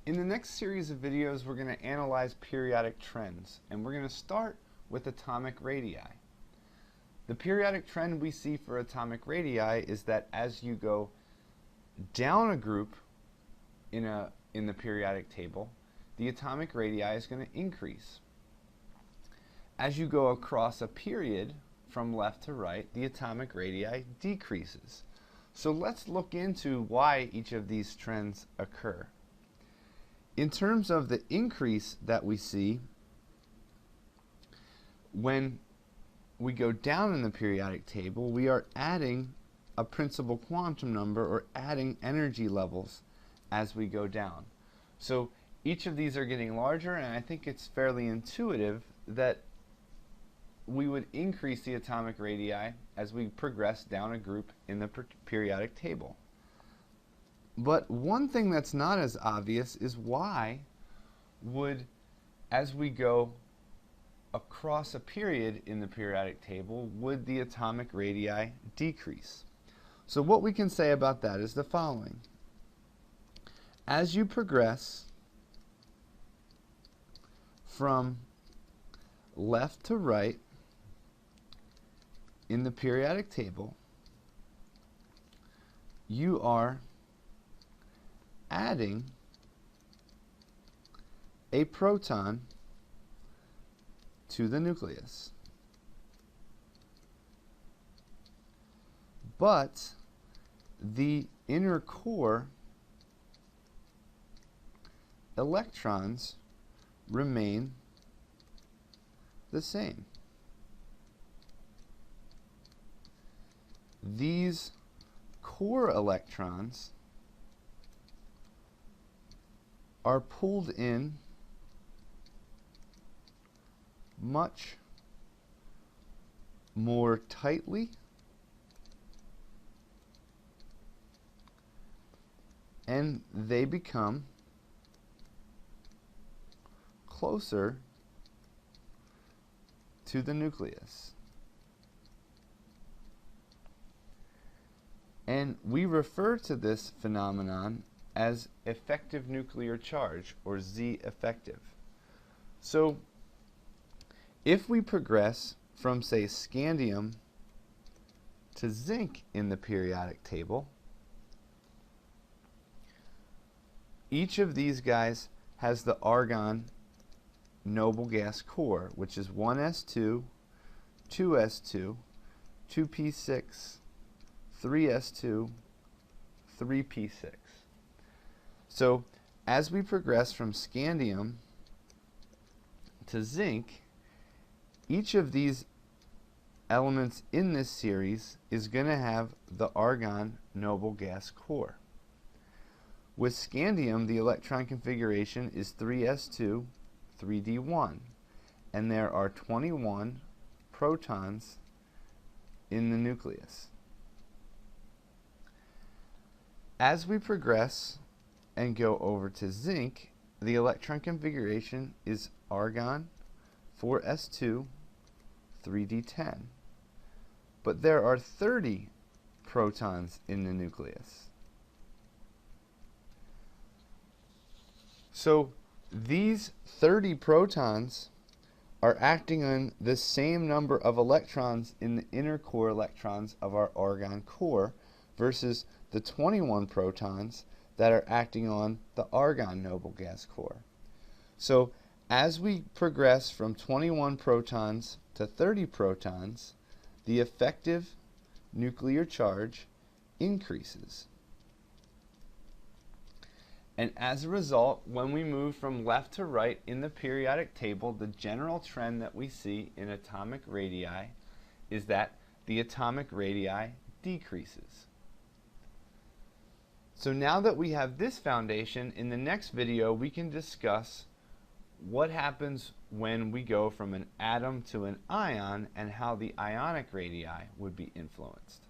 In the next series of videos, we're going to analyze periodic trends, and we're going to start with atomic radii. The periodic trend we see for atomic radii is that as you go down a group in the periodic table, the atomic radii is going to increase. As you go across a period from left to right, the atomic radii decreases. So let's look into why each of these trends occur. In terms of the increase that we see when we go down in the periodic table, we are adding a principal quantum number or adding energy levels as we go down. So each of these are getting larger, and I think it's fairly intuitive that we would increase the atomic radii as we progress down a group in the periodic table. But one thing that's not as obvious is why would, as we go across a period in the periodic table, would the atomic radii decrease? So what we can say about that is the following. As you progress from left to right in the periodic table, you are adding a proton to the nucleus. But the inner core electrons remain the same. These core electrons are pulled in much more tightly and they become closer to the nucleus. And we refer to this phenomenon as effective nuclear charge, or Z effective. So if we progress from, say, scandium to zinc in the periodic table, each of these guys has the argon noble gas core, which is 1s2, 2s2, 2p6, 3s2, 3p6. So as we progress from scandium to zinc, each of these elements in this series is going to have the argon noble gas core. With scandium, the electron configuration is 3s2, 3d1, and there are 21 protons in the nucleus. As we progress and go over to zinc, the electron configuration is argon 4s2, 3d10. But there are 30 protons in the nucleus. So these 30 protons are acting on the same number of electrons in the inner core electrons of our argon core versus the 21 protons that are acting on the argon noble gas core. So as we progress from 21 protons to 30 protons, the effective nuclear charge increases. And as a result, when we move from left to right in the periodic table, the general trend that we see in atomic radii is that the atomic radii decreases. So now that we have this foundation, in the next video we can discuss what happens when we go from an atom to an ion and how the ionic radii would be influenced.